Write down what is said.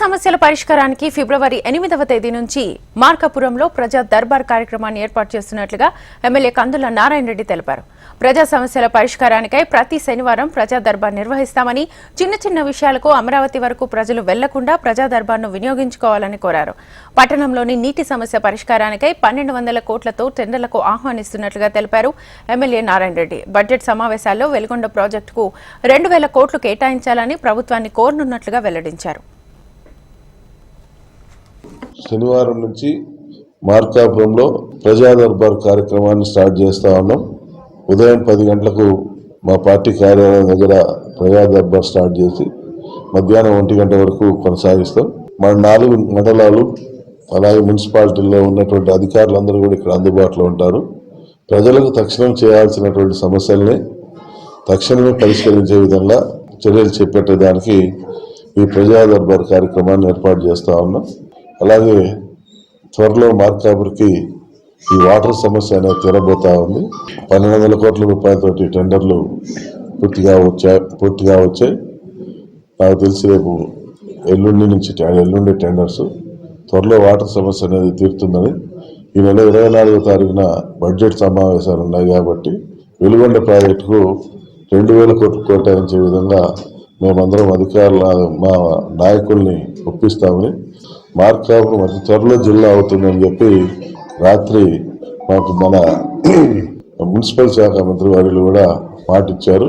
సమస్యల పరిష్కారానికి ఫిబ్రవరి 8వ తేదీ నుంచి మార్కాపురంలో ప్రజా దర్బార్ కార్యక్రమాన్ని ఏర్పాటు చేస్తున్నట్లుగా ఎమ్మెల్యే కందుల నారాయణ రెడ్డి తెలిపారు. ప్రజా సమస్యల పరిష్కారానికై ప్రతి శనివారం ప్రజా దర్బార్ నిర్వహిస్తామని, చిన్న చిన్న విషయాలకు అమరావతి వరకు ప్రజలు వెళ్లకుండా ప్రజా దర్బార్ను వినియోగించుకోవాలని కోరారు. పట్టణంలోని నీటి సమస్య పరిష్కారానికై 1200 కోట్లతో టెండర్లకు ఆహ్వానిస్తున్నట్లుగా తెలిపారు ఎమ్మెల్యే నారాయణ రెడ్డి. బడ్జెట్ సమావేశాల్లో వెలుగొండ ప్రాజెక్టుకు 2000 కోట్లు కేటాయించాలని ప్రభుత్వాన్ని కోరనున్నట్లుగా వెల్లడించారు. శనివారం నుంచి మార్కాపురంలో ప్రజా దర్బార్ కార్యక్రమాన్ని స్టార్ట్ చేస్తా ఉన్నాం. ఉదయం 10 గంటలకు మా పార్టీ కార్యాలయం దగ్గర ప్రజా దర్బార్ స్టార్ట్ చేసి మధ్యాహ్నం 1 గంట వరకు కొనసాగిస్తాం. మన 4 మండలాలు అలాగే మున్సిపాలిటీల్లో ఉన్నటువంటి అధికారులందరూ కూడా ఇక్కడ అందుబాటులో ఉంటారు. ప్రజలకు తక్షణం చేయాల్సినటువంటి సమస్యల్ని తక్షణమే పరిష్కరించే విధంగా చర్యలు చేపట్టడానికి ఈ ప్రజా దర్బార్ కార్యక్రమాన్ని ఏర్పాటు చేస్తా ఉన్నాం. అలాగే త్వరలో మార్కాపురికి ఈ వాటర్ సమస్య అనేది తీరబోతా ఉంది. 1200 కోట్ల రూపాయలతోటి టెండర్లు పూర్తిగా వచ్చాయి. నాకు తెలిసి రేపు ఎల్లుండి టెండర్స్. త్వరలో వాటర్ సమస్య అనేది తీరుతుందని ఈ నెల 24వ తారీఖున బడ్జెట్ సమావేశాలు ఉన్నాయి కాబట్టి వెలుగొండ ప్రాజెక్టుకు 2000 కోట్లు కేటాయించే విధంగా మేమందరం అధికారుల మా నాయకుల్ని ఒప్పిస్తామని, మార్కాపురం అతి త్వరలో జిల్లా అవుతుందని చెప్పి రాత్రి మాకు మన మున్సిపల్ శాఖ మంత్రి వారిలు కూడా మాటిచ్చారు.